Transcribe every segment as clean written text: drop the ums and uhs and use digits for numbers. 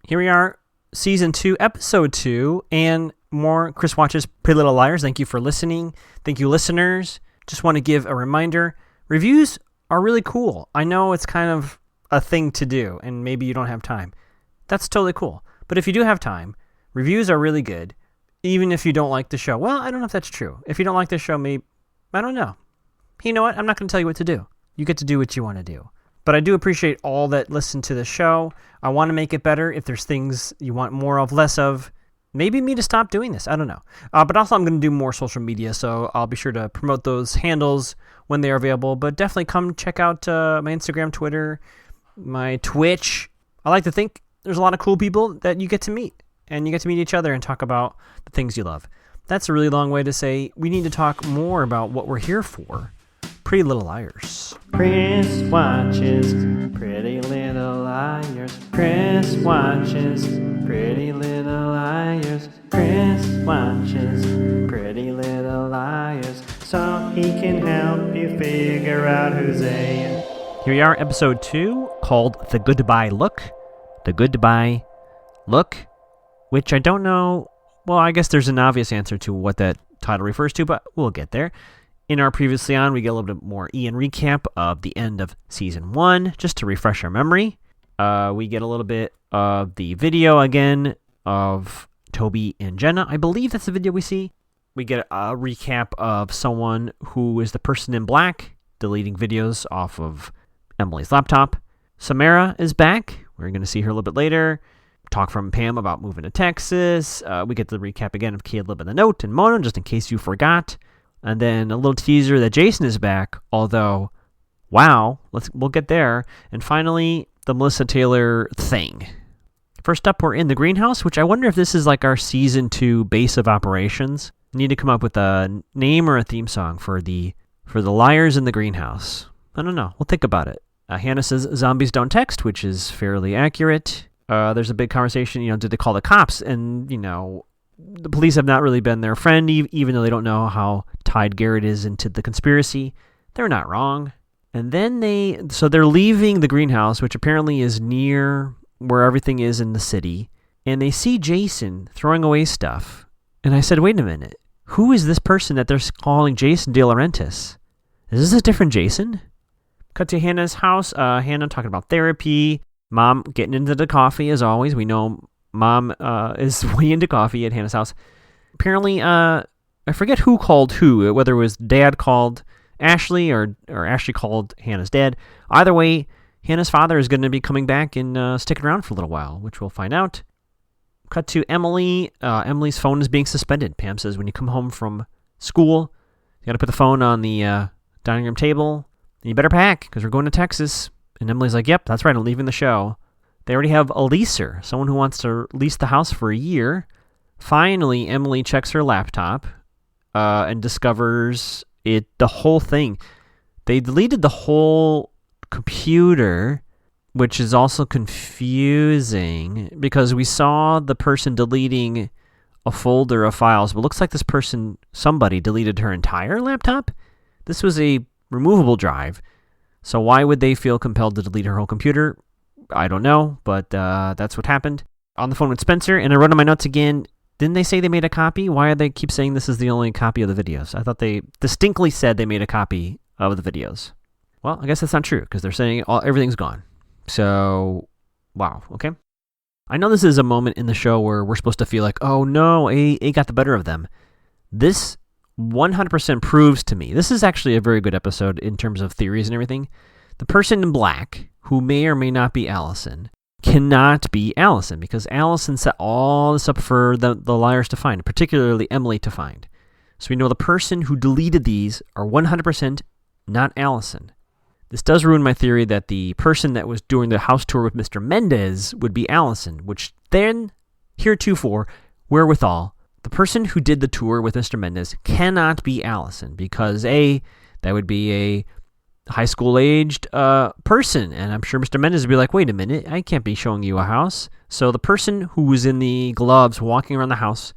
Here we are, Season 2, Episode 2, and more Chris Watches Pretty Little Liars. Thank you for listening. Thank you, listeners. Just want to give a reminder. Reviews are really cool. I know it's kind of a thing to do, and maybe you don't have time. That's totally cool. But if you do have time, reviews are really good, even if you don't like the show. Well, I don't know if that's true. If you don't like the show, maybe, I don't know. You know what? I'm not going to tell you what to do. You get to do what you want to do. But I do appreciate all that listen to the show. I want to make it better. If there's things you want more of, less of, maybe me to stop doing this. I don't know. But also I'm going to do more social media, so I'll be sure to promote those handles when they are available. But definitely come check out my Instagram, Twitter, my Twitch. I like to think there's a lot of cool people that you get to meet. And you get to meet each other and talk about the things you love. That's a really long way to say we need to talk more about what we're here for. Pretty Little Liars. Chris watches Pretty Little Liars. Chris watches Pretty Little Liars. Chris watches Pretty Little Liars, so he can help you figure out who's a... Here we are, Episode 2, called The Goodbye Look. The Goodbye Look, which I don't know... Well, I guess there's an obvious answer to what that title refers to, but we'll get there. In our Previously On, we get a little bit more Ian recap of the end of Season 1, just to refresh our memory. We get a little bit of the video again of Toby and Jenna. I believe that's the video we see. We get a recap of someone who is the person in black, deleting videos off of Emily's laptop. Samara is back. We're going to see her a little bit later. Talk from Pam about moving to Texas. We get the recap again of Caleb and the note and Mona, just in case you forgot. And then a little teaser that Jason is back, although, wow, we'll get there. And finally, the Melissa Taylor thing. First up, we're in the greenhouse, which I wonder if this is like our Season 2 base of operations. We need to come up with a name or a theme song for the liars in the greenhouse. I don't know. We'll think about it. Hannah says zombies don't text, which is fairly accurate. There's a big conversation, did they call the cops? And, the police have not really been their friend, even though they don't know how tied Garrett is into the conspiracy. They're not wrong. And then they're leaving the greenhouse, which apparently is near where everything is in the city. And they see Jason throwing away stuff. And I said, wait a minute. Who is this person that they're calling Jason De Laurentiis? Is this a different Jason? Cut to Hannah's house. Hannah talking about therapy. Mom getting into the coffee, as always. We know Mom is way into coffee at Hannah's house. Apparently, I forget who called who, whether it was Dad called Ashley or Ashley called Hannah's dad. Either way, Hannah's father is going to be coming back and sticking around for a little while, which we'll find out. Cut to Emily. Emily's phone is being suspended. Pam says when you come home from school, you got to put the phone on the dining room table, and you better pack because we're going to Texas. And Emily's like, yep, that's right, I'm leaving the show. They already have a leaser, someone who wants to lease the house for a year. Finally, Emily checks her laptop and discovers the whole thing. They deleted the whole computer, which is also confusing because we saw the person deleting a folder of files, but it looks like somebody deleted her entire laptop. This was a removable drive, so why would they feel compelled to delete her whole computer? I don't know, but that's what happened. On the phone with Spencer, and I wrote in my notes again, didn't they say they made a copy? Why do they keep saying this is the only copy of the videos? I thought they distinctly said they made a copy of the videos. Well, I guess that's not true, because they're saying everything's gone. So, wow, okay. I know this is a moment in the show where we're supposed to feel like, oh no, A got the better of them. This 100% proves to me, this is actually a very good episode in terms of theories and everything. The person in black, who may or may not be Allison, cannot be Allison because Allison set all this up for the liars to find, particularly Emily to find. So we know the person who deleted these are 100% not Allison. This does ruin my theory that the person that was doing the house tour with Mr. Mendez would be Allison, which then, heretofore, wherewithal, the person who did the tour with Mr. Mendez cannot be Allison because that would be a high school aged person, and I'm sure Mr. Mendez would be like, wait a minute, I can't be showing you a house. So the person who was in the gloves walking around the house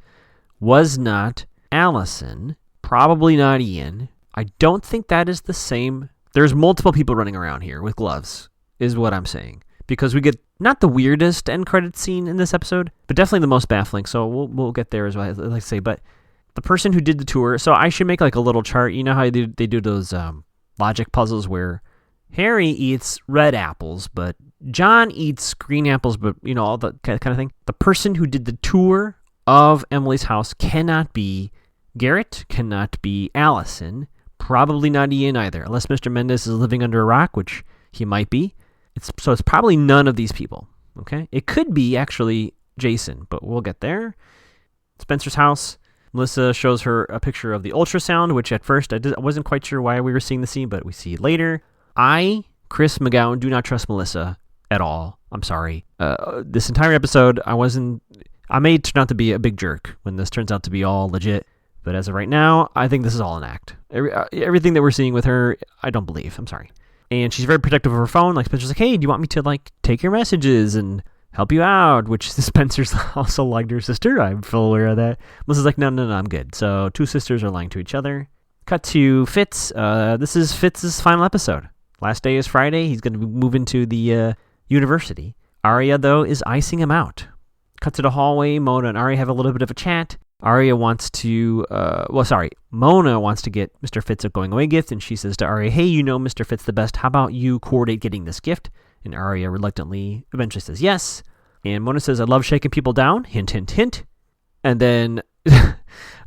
was not Allison, probably not Ian. I don't think that is the same. There's multiple people running around here with gloves, is what I'm saying. because we get not the weirdest end credit scene in this episode, but definitely the most baffling. So we'll get there as well, I like to say. But the person who did the tour, so I should make like a little chart. You know how they do those logic puzzles where Harry eats red apples, but John eats green apples, but all the kind of thing. The person who did the tour of Emily's house cannot be Garrett, cannot be Allison, probably not Ian either, unless Mr. Mendes is living under a rock, which he might be. It's probably none of these people, okay? It could be actually Jason, but we'll get there. Spencer's house. Melissa shows her a picture of the ultrasound, which at first I wasn't quite sure why we were seeing the scene, but we see it later. Chris McGowan, do not trust Melissa at all. I'm sorry. This entire episode, I may turn out to be a big jerk when this turns out to be all legit, but as of right now, I think this is all an act. Everything that we're seeing with her, I don't believe. I'm sorry. And she's very protective of her phone. Like, Spencer's like, hey, do you want me to, like, take your messages and help you out? Which Spencer's also lied to her sister. I'm full aware of that. Melissa's like, no, I'm good. So 2 sisters are lying to each other. Cut to Fitz. This is Fitz's final episode. Last day is Friday. He's going to be moving to the university. Arya, though, is icing him out. Cut to the hallway. Mona and Arya have a little bit of a chat. Arya wants to, Mona wants to get Mr. Fitz a going away gift, and she says to Arya, hey, Mr. Fitz the best. How about you coordinate getting this gift? And Arya reluctantly eventually says yes. And Mona says, I love shaking people down. Hint, hint, hint. And then I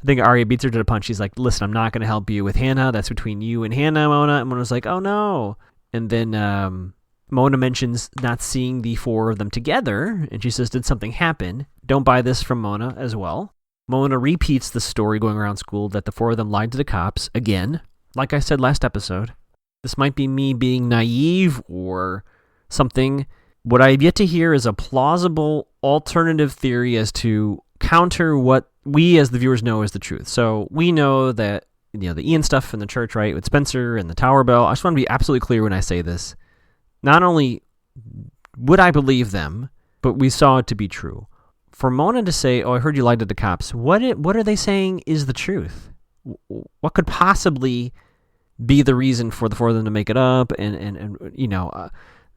think Arya beats her to the punch. She's like, listen, I'm not going to help you with Hannah. That's between you and Hannah, Mona. And Mona's like, oh, no. And then Mona mentions not seeing the 4 of them together. And she says, did something happen? Don't buy this from Mona as well. Mona repeats the story going around school that the 4 of them lied to the cops again. Like I said last episode, this might be me being naive or something. What I've yet to hear is a plausible alternative theory as to counter what we as the viewers know is the truth. So we know that, the Ian stuff in the church, right, with Spencer and the Tower Bell. I just want to be absolutely clear when I say this. Not only would I believe them, but we saw it to be true. For Mona to say, oh, I heard you lied to the cops, what are they saying is the truth? What could possibly be the reason for the 4 of them to make it up? And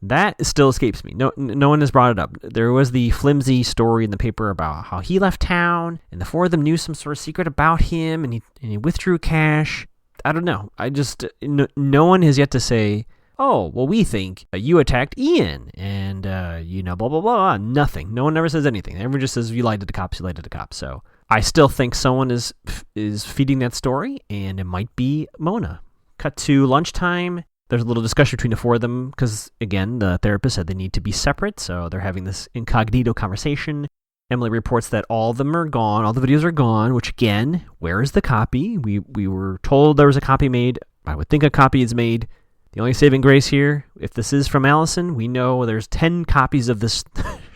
that still escapes me. No one has brought it up. There was the flimsy story in the paper about how he left town, and the 4 of them knew some sort of secret about him, and he withdrew cash. I don't know. No one has yet to say, oh, well, we think you attacked Ian, and, blah, blah, blah. Nothing. No one ever says anything. Everyone just says, you lied to the cops, you lied to the cops. So I still think someone is feeding that story, and it might be Mona. Cut to lunchtime. There's a little discussion between the 4 of them, because, again, the therapist said they need to be separate, so they're having this incognito conversation. Emily reports that all of them are gone, all the videos are gone, which, again, where is the copy? We were told there was a copy made. I would think a copy is made. The only saving grace here, if this is from Allison, we know there's 10 copies of this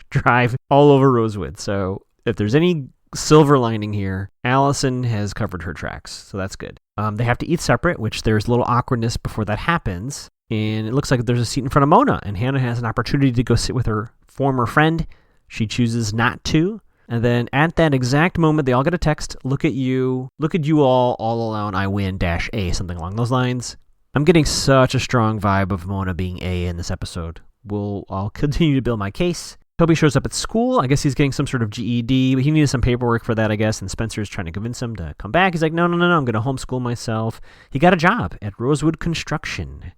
drive all over Rosewood. So if there's any silver lining here, Allison has covered her tracks. So that's good. They have to eat separate, which there's a little awkwardness before that happens. And it looks like there's a seat in front of Mona, and Hannah has an opportunity to go sit with her former friend. She chooses not to. And then at that exact moment, they all get a text, look at you all alone, I win, -A, something along those lines. I'm getting such a strong vibe of Mona being A in this episode. I'll continue to build my case. Toby shows up at school. I guess he's getting some sort of GED, but he needed some paperwork for that, I guess, and Spencer's trying to convince him to come back. He's like, no, I'm going to homeschool myself. He got a job at Rosewood Construction.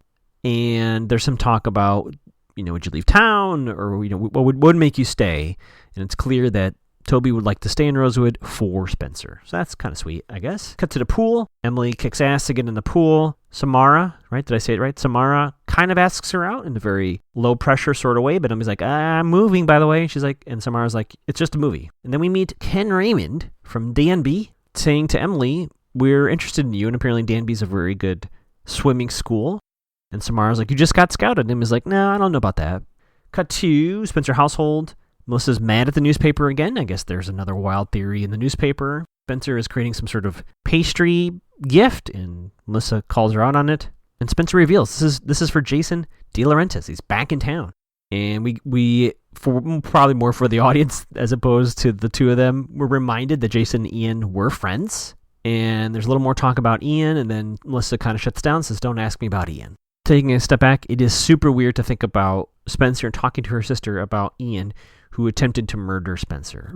And there's some talk about, would you leave town? Or, what would make you stay? And it's clear that Toby would like to stay in Rosewood for Spencer. So that's kind of sweet, I guess. Cut to the pool. Emily kicks ass to get in the pool. Samara, right? Did I say it right? Samara kind of asks her out in a very low pressure sort of way, but Emily's like, I'm moving, by the way. She's like, and Samara's like, it's just a movie. And then we meet Ken Raymond from Danby saying to Emily, we're interested in you. And apparently Danby's a very good swimming school. And Samara's like, you just got scouted. And Emily's like, no, I don't know about that. Cut to Spencer household. Melissa's mad at the newspaper again. I guess there's another wild theory in the newspaper. Spencer is creating some sort of pastry gift, and Melissa calls her out on it. And Spencer reveals this is for Jason De Laurentiis. He's back in town. And we for probably more for the audience as opposed to the 2 of them, we're reminded that Jason and Ian were friends. And there's a little more talk about Ian, and then Melissa kind of shuts down and says, don't ask me about Ian. taking a step back, it is super weird to think about Spencer talking to her sister about Ian, who attempted to murder Spencer.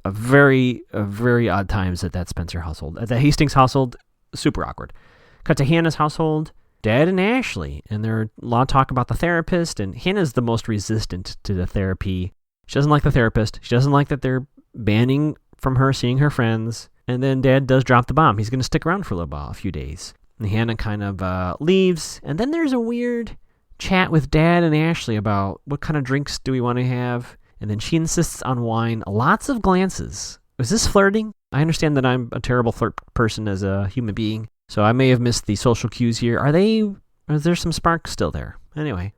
A very odd times at that Spencer household. At the Hastings household, super awkward. Cut to Hannah's household, Dad and Ashley, and there's a lot of talk about the therapist, and Hannah's the most resistant to the therapy. She doesn't like the therapist. She doesn't like that they're banning from her seeing her friends. And then Dad does drop the bomb. He's going to stick around for a little while, a few days. And Hannah kind of leaves, and then there's a weird chat with Dad and Ashley about what kind of drinks do we want to have. And then she insists on wine. Lots of glances. Was this flirting? I understand that I'm a terrible flirt person as a human being, so I may have missed the social cues here. Is there some spark still there? Anyway,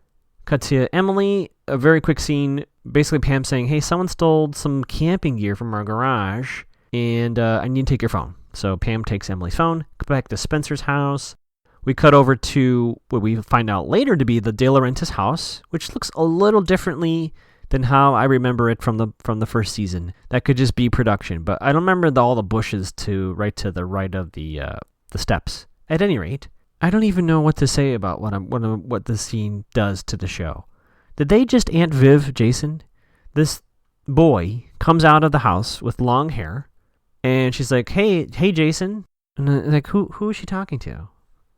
cut to Emily. A very quick scene. Basically Pam saying, hey, someone stole some camping gear from our garage, and I need to take your phone. So Pam takes Emily's phone. Go back to Spencer's house. We cut over to what we find out later to be the De Laurentiis house, which looks a little differently than how I remember it from the first season. That could just be production, but I don't remember all the bushes to the right of the steps. At any rate, I don't even know what to say about what this scene does to the show. Did they just Aunt Viv Jason? This boy comes out of the house with long hair, and she's like, "Hey, Jason," and I'm like, who is she talking to?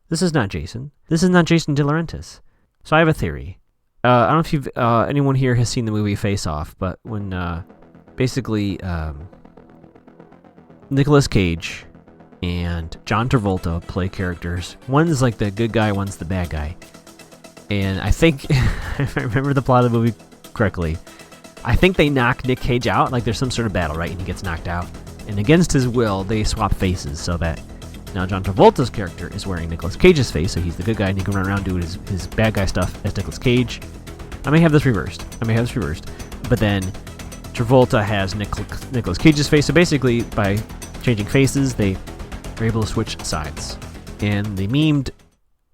This is not Jason. This is not Jason De Laurentiis. So I have a theory. I don't know if anyone here has seen the movie Face Off, but when basically Nicolas Cage and John Travolta play characters. One's like the good guy, one's the bad guy. And I think, if I remember the plot of the movie correctly, I think they knock Nick Cage out. Like there's some sort of battle, right? And he gets knocked out. And against his will, they swap faces so that now John Travolta's character is wearing Nicolas Cage's face, so he's the good guy and he can run around doing his bad guy stuff as Nicolas Cage. I may have this reversed. But then Travolta has Nicolas Cage's face, so basically by changing faces, they are able to switch sides. And the memed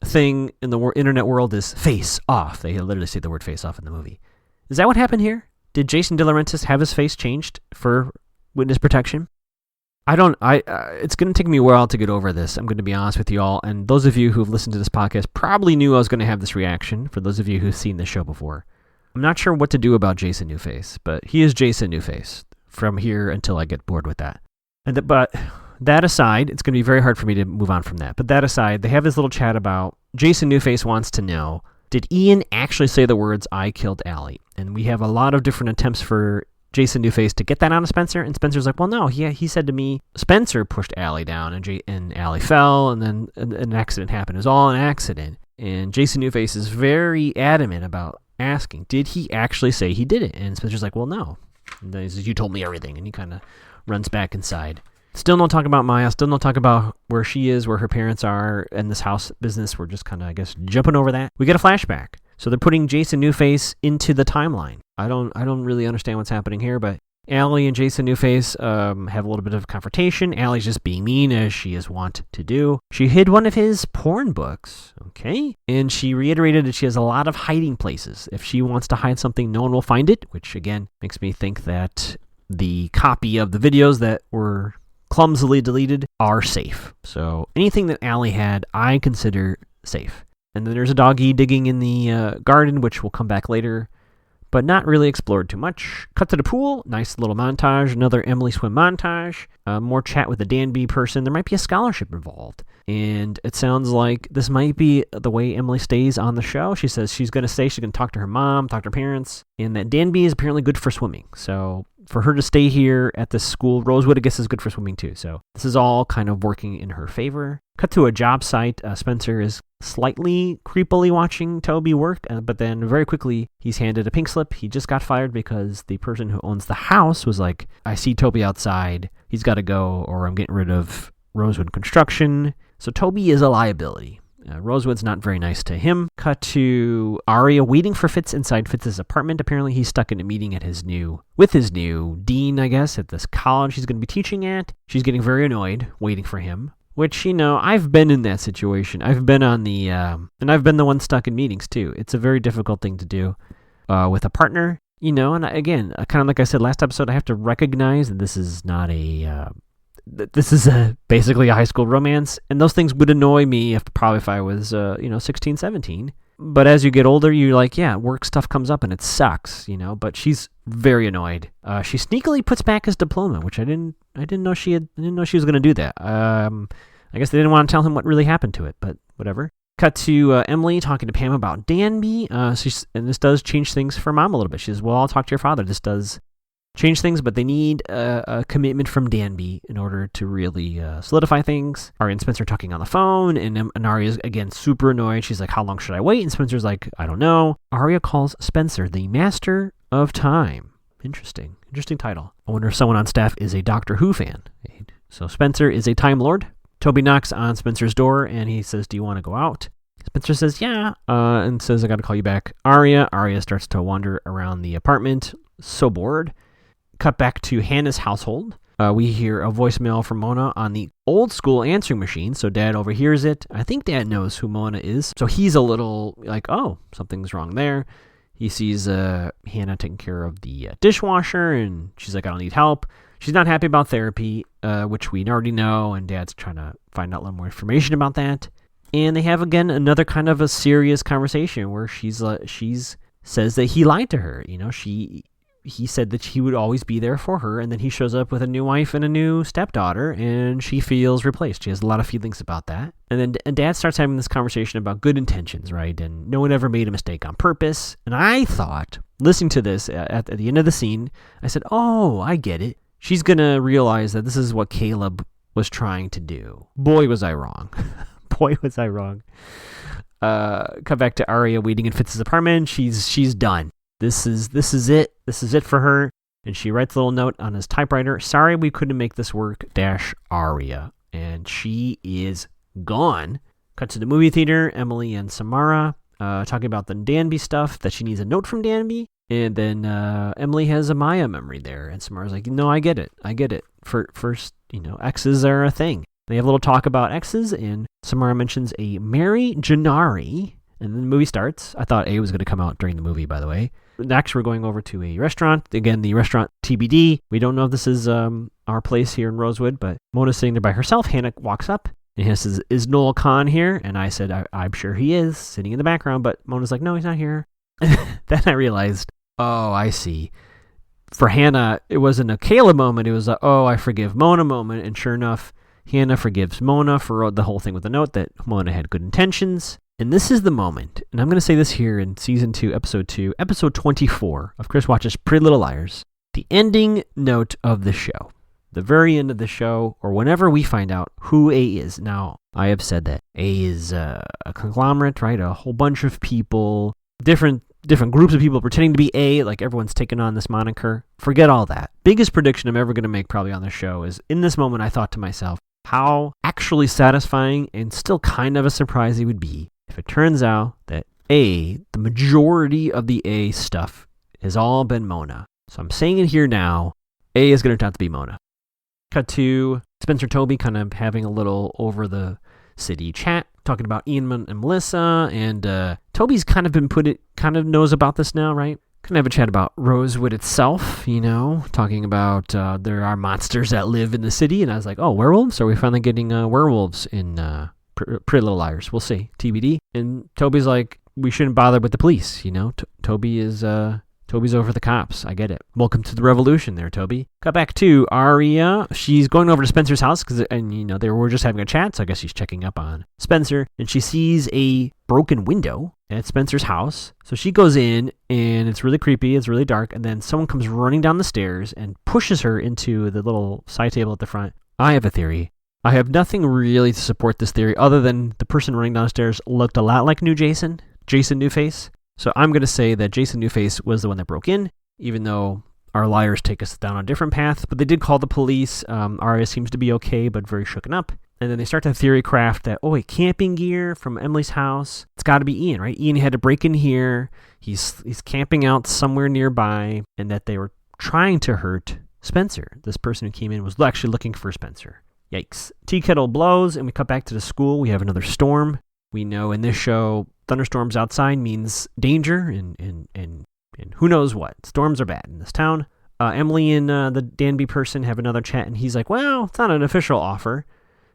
thing in the internet world is face off. They literally say the word face off in the movie. Is that what happened here? Did Jason De Laurentiis have his face changed for witness protection? It's going to take me a while to get over this. I'm going to be honest with you all. And those of you who've listened to this podcast probably knew I was going to have this reaction, for those of you who've seen the show before. I'm not sure what to do about Jason Newface, but he is Jason Newface from here until I get bored with that. But that aside, it's going to be very hard for me to move on from that. But that aside, they have this little chat about Jason Newface wants to know, did Ian actually say the words, "I killed Allie"? And we have a lot of different attempts for Jason Newface to get that out of Spencer, and Spencer's like, well, no, he said to me, Spencer pushed Allie down, and Allie fell, and then an accident happened. It was all an accident. And Jason Newface is very adamant about asking, did he actually say he did it? And Spencer's like, well, no. And then he says, you told me everything, and he kind of runs back inside. Still no talk about Maya, still no talk about where she is, where her parents are, and this house business. We're just kind of, I guess, jumping over that. We get a flashback. So they're putting Jason Newface into the timeline. I don't really understand what's happening here, but Allie and Jason Newface have a little bit of a confrontation. Allie's just being mean, as she is wont to do. She hid one of his porn books, okay? And she reiterated that she has a lot of hiding places. If she wants to hide something, no one will find it, which, again, makes me think that the copy of the videos that were clumsily deleted are safe. So anything that Allie had, I consider safe. And then there's a doggy digging in the garden, which will come back later, but not really explored too much. Cut to the pool. Nice little montage. Another Emily swim montage. More chat with the Danby person. There might be a scholarship involved. And it sounds like this might be the way Emily stays on the show. She says she's going to talk to her mom, talk to her parents, and that Danby is apparently good for swimming. So for her to stay here at this school, Rosewood, I guess, is good for swimming too. So this is all kind of working in her favor. Cut to a job site. Spencer is slightly creepily watching Toby work, but then very quickly he's handed a pink slip. He just got fired because the person who owns the house was like, I see Toby outside. He's got to go, or I'm getting rid of Rosewood Construction. So Toby is a liability. Rosewood's not very nice to him. Cut to Aria waiting for Fitz inside Fitz's apartment. Apparently he's stuck in a meeting with his new dean, I guess, at this college he's going to be teaching at. She's getting very annoyed waiting for him. Which, I've been in that situation. I've been on the, and I've been the one stuck in meetings too. It's a very difficult thing to do with a partner, and again, kind of like I said last episode, I have to recognize that this is not this is basically a high school romance, and those things would annoy me if I was 16, 17. But as you get older, you're like, yeah, work stuff comes up and it sucks, but she's very annoyed. She sneakily puts back his diploma, which I didn't know she was going to do that. I guess they didn't want to tell him what really happened to it, but whatever. Cut to Emily talking to Pam about Danby. And this does change things for Mom a little bit. She says, well, I'll talk to your father. This does change things, but they need a commitment from Danby in order to really solidify things. Arya and Spencer talking on the phone, and Arya's, again, super annoyed. She's like, how long should I wait? And Spencer's like, I don't know. Arya calls Spencer the Master of Time. Interesting title. I wonder if someone on staff is a Doctor Who fan. So Spencer is a Time Lord. Toby knocks on Spencer's door, and he says, do you want to go out? Spencer says, yeah, and says, I got to call you back. Arya starts to wander around the apartment, so bored. Cut back to Hannah's household. We hear a voicemail from Mona on the old school answering machine, so Dad overhears it. I think Dad knows who Mona is, so he's a little like, oh, something's wrong there. He sees Hannah taking care of the dishwasher, and she's like, I don't need help. She's not happy about therapy, which we already know, and Dad's trying to find out a little more information about that. And they have, again, another kind of a serious conversation where she says that he lied to her. He said that he would always be there for her, and then he shows up with a new wife and a new stepdaughter, and she feels replaced. She has a lot of feelings about that. And then Dad starts having this conversation about good intentions, right? And no one ever made a mistake on purpose. And I thought, listening to this at the end of the scene, I said, oh, I get it. She's going to realize that this is what Caleb was trying to do. Boy, was I wrong. Boy, was I wrong. Cut back to Arya waiting in Fitz's apartment. She's done. This is it. This is it for her. And she writes a little note on his typewriter. Sorry we couldn't make this work, Arya. And she is gone. Cut to the movie theater. Emily and Samara talking about the Danby stuff, that she needs a note from Danby. And then Emily has a Maya memory there. And Samara's like, no, I get it. First, exes are a thing. They have a little talk about exes, and Samara mentions a Mary Gennari. And then the movie starts. I thought A was going to come out during the movie, by the way. Next, we're going over to a restaurant. Again, the restaurant TBD. We don't know if this is our place here in Rosewood, but Mona's sitting there by herself. Hannah walks up, and Hannah says, is Noel Khan here? And I said, I'm sure he is, sitting in the background. But Mona's like, no, he's not here. Then I realized, oh, I see. For Hannah, it wasn't a Caleb moment. It was a, oh, I forgive Mona moment. And sure enough, Hannah forgives Mona for the whole thing with the note that Mona had good intentions. And this is the moment, and I'm going to say this here in Season 2, Episode 2, Episode 24 of Chris Watches Pretty Little Liars, the ending note of the show. The very end of the show, or whenever we find out who A is. Now, I have said that A is a conglomerate, right? A whole bunch of people, different groups of people pretending to be A, like everyone's taken on this moniker. Forget all that. Biggest prediction I'm ever going to make probably on this show is, in this moment, I thought to myself, how actually satisfying and still kind of a surprise it would be if it turns out that A, the majority of the A stuff has all been Mona. So I'm saying it here now, A is going to turn out to be Mona. Cut to Spencer Toby kind of having a little over the city chat, talking about Ian and Melissa, and Toby's kind of knows about this now, right? Kind of have a chat about Rosewood itself, talking about there are monsters that live in the city, and I was like, oh, werewolves? Are we finally getting werewolves in Pretty Little Liars? We'll see. TBD. And Toby's like, we shouldn't bother with the police, Toby's over the cops. I get it. Welcome to the revolution there, Toby. Got back to Arya. She's going over to Spencer's house they were just having a chat, so I guess she's checking up on Spencer. And she sees a broken window at Spencer's house. So she goes in, and it's really creepy. It's really dark. And then someone comes running down the stairs and pushes her into the little side table at the front. I have a theory. I have nothing really to support this theory other than the person running downstairs looked a lot like Jason Newface. So I'm going to say that Jason Newface was the one that broke in, even though our liars take us down a different path. But they did call the police. Arya seems to be okay, but very shooken up. And then they start to theory craft that, camping gear from Emily's house. It's got to be Ian, right? Ian had to break in here. He's camping out somewhere nearby, and that they were trying to hurt Spencer. This person who came in was actually looking for Spencer. Yikes. Tea kettle blows, and we cut back to the school. We have another storm. We know in this show, thunderstorms outside means danger and who knows what. Storms are bad in this town. Emily and the Danby person have another chat, and he's like, well, it's not an official offer.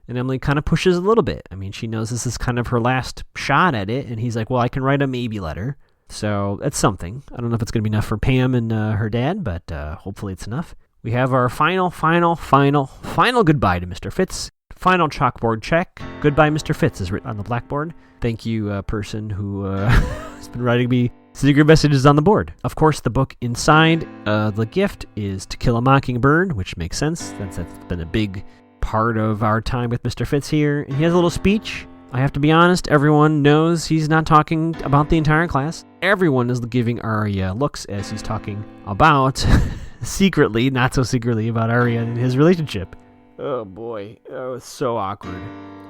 And Emily kind of pushes a little bit. I mean, she knows this is kind of her last shot at it, and he's like, well, I can write a maybe letter. So that's something. I don't know if it's going to be enough for Pam and her dad, but hopefully it's enough. We have our final goodbye to Mr. Fitz. Final chalkboard check. Goodbye, Mr. Fitz is written on the blackboard. Thank you, person who has been writing me secret messages on the board. Of course, the book inside the gift is To Kill a Mockingbird, which makes sense. That's been a big part of our time with Mr. Fitz here. And he has a little speech. I have to be honest, everyone knows he's not talking about the entire class. Everyone is giving Arya looks as he's talking about, secretly, not so secretly, about Arya and his relationship. Oh boy, oh, it's so awkward.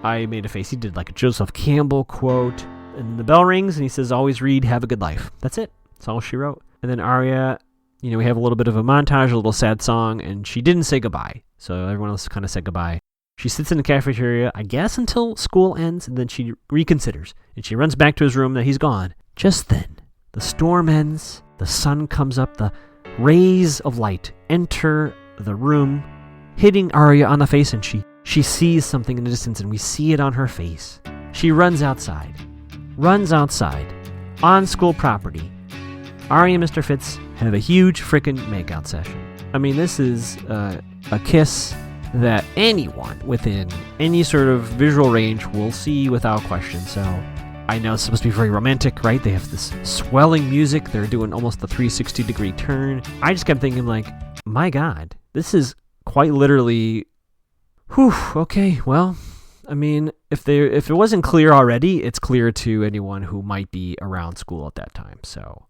I made a face. He did like a Joseph Campbell quote. And the bell rings and he says, always read, have a good life. That's it. That's all she wrote. And then Arya, we have a little bit of a montage, a little sad song, and she didn't say goodbye. So everyone else kind of said goodbye. She sits in the cafeteria, I guess, until school ends, and then she reconsiders. And she runs back to his room that he's gone. Just then, the storm ends, the sun comes up, the rays of light enter the room, hitting Arya on the face, and she sees something in the distance, and we see it on her face. She runs outside, on school property. Arya and Mr. Fitz have a huge frickin' makeout session. I mean, this is a kiss that anyone within any sort of visual range will see without question. So I know it's supposed to be very romantic, right? They have this swelling music. They're doing almost a 360-degree turn. I just kept thinking, like, my God, this is quite literally, okay, well, I mean, if it wasn't clear already, it's clear to anyone who might be around school at that time. So,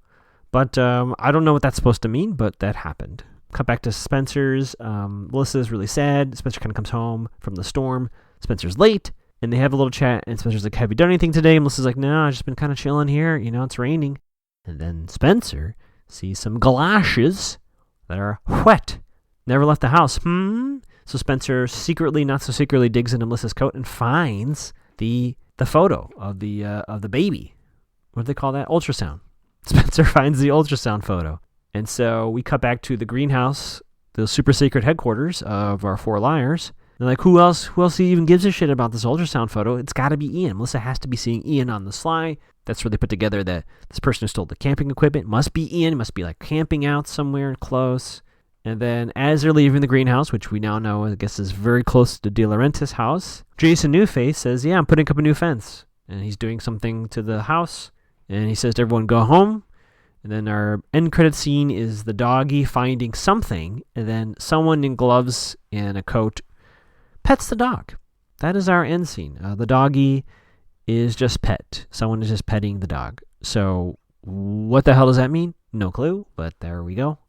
but I don't know what that's supposed to mean, but that happened. Cut back to Spencer's. Melissa's really sad. Spencer kind of comes home from the storm. Spencer's late, and they have a little chat, and Spencer's like, have you done anything today? And Melissa's like, no, I've just been kind of chilling here. It's raining. And then Spencer sees some galoshes that are wet. Never left the house. So Spencer secretly, not so secretly, digs into Melissa's coat and finds the photo of the baby. What do they call that? Ultrasound. Spencer finds the ultrasound photo. And so we cut back to the greenhouse, the super secret headquarters of our four liars. They're like, who else even gives a shit about this ultrasound photo? It's got to be Ian. Melissa has to be seeing Ian on the sly. That's where they put together that this person who stole the camping equipment must be Ian. Must be like camping out somewhere close. And then as they're leaving the greenhouse, which we now know, I guess is very close to De Laurentiis' house, Jason Newface says, yeah, I'm putting up a new fence. And he's doing something to the house. And he says to everyone, go home. And then our end credit scene is the doggy finding something, and then someone in gloves and a coat pets the dog. That is our end scene. The doggy is just pet. Someone is just petting the dog. So what the hell does that mean? No clue, but there we go.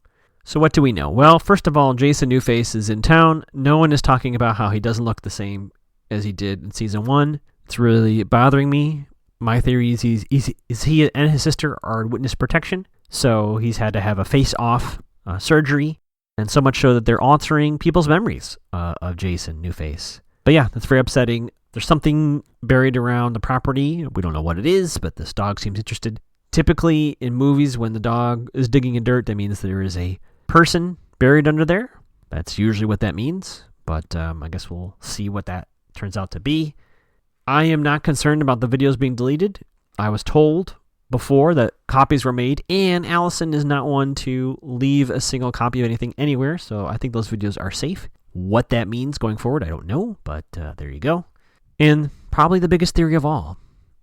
So what do we know? Well, first of all, Jason Newface is in town. No one is talking about how he doesn't look the same as he did in season 1. It's really bothering me. My theory is he and his sister are witness protection, so he's had to have a face-off surgery, and so much so that they're altering people's memories of Jason Newface. But yeah, that's very upsetting. There's something buried around the property. We don't know what it is, but this dog seems interested. Typically, in movies, when the dog is digging in dirt, that means there is a person buried under there. That's usually what that means, but I guess we'll see what that turns out to be. I am not concerned about the videos being deleted. I was told before that copies were made, and Allison is not one to leave a single copy of anything anywhere, so I think those videos are safe. What that means going forward, I don't know, but there you go. And probably the biggest theory of all,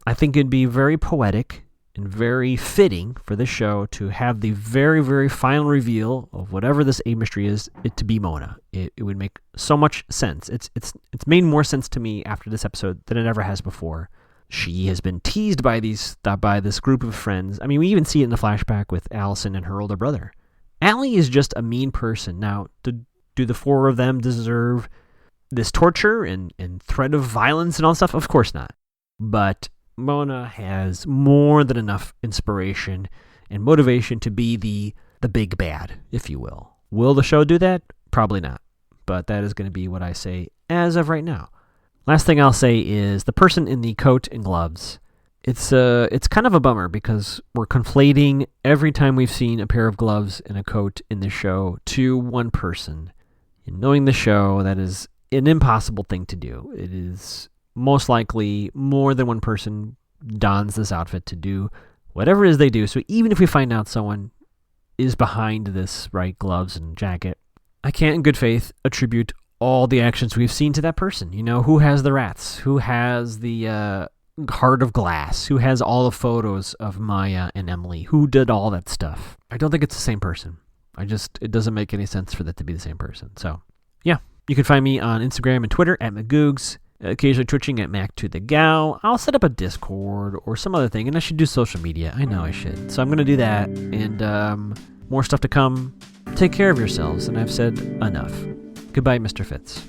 I think it'd be very poetic and very fitting for this show to have the very, very final reveal of whatever this A mystery is, it to be Mona. It would make so much sense. It's made more sense to me after this episode than it ever has before. She has been teased by this group of friends. I mean, we even see it in the flashback with Allison and her older brother. Allie is just a mean person. Now, do the four of them deserve this torture and threat of violence and all stuff? Of course not. But Mona has more than enough inspiration and motivation to be the big bad, if you will. Will the show do that? Probably not. But that is going to be what I say as of right now. Last thing I'll say is the person in the coat and gloves It's kind of a bummer because we're conflating every time we've seen a pair of gloves and a coat in the show to one person. And knowing the show, that is an impossible thing to do. It is most likely more than one person dons this outfit to do whatever it is they do. So even if we find out someone is behind this, right, gloves and jacket, I can't in good faith attribute all the actions we've seen to that person. You know, who has the rats? Who has the heart of glass? Who has all the photos of Maya and Emily? Who did all that stuff? I don't think it's the same person. It doesn't make any sense for that to be the same person. So, yeah. You can find me on Instagram and Twitter at Magoogs, occasionally twitching at Mac2theGow. I'll set up a Discord or some other thing, and I should do social media. I know I should. So I'm going to do that, and more stuff to come. Take care of yourselves, and I've said enough. Goodbye, Mr. Fitz.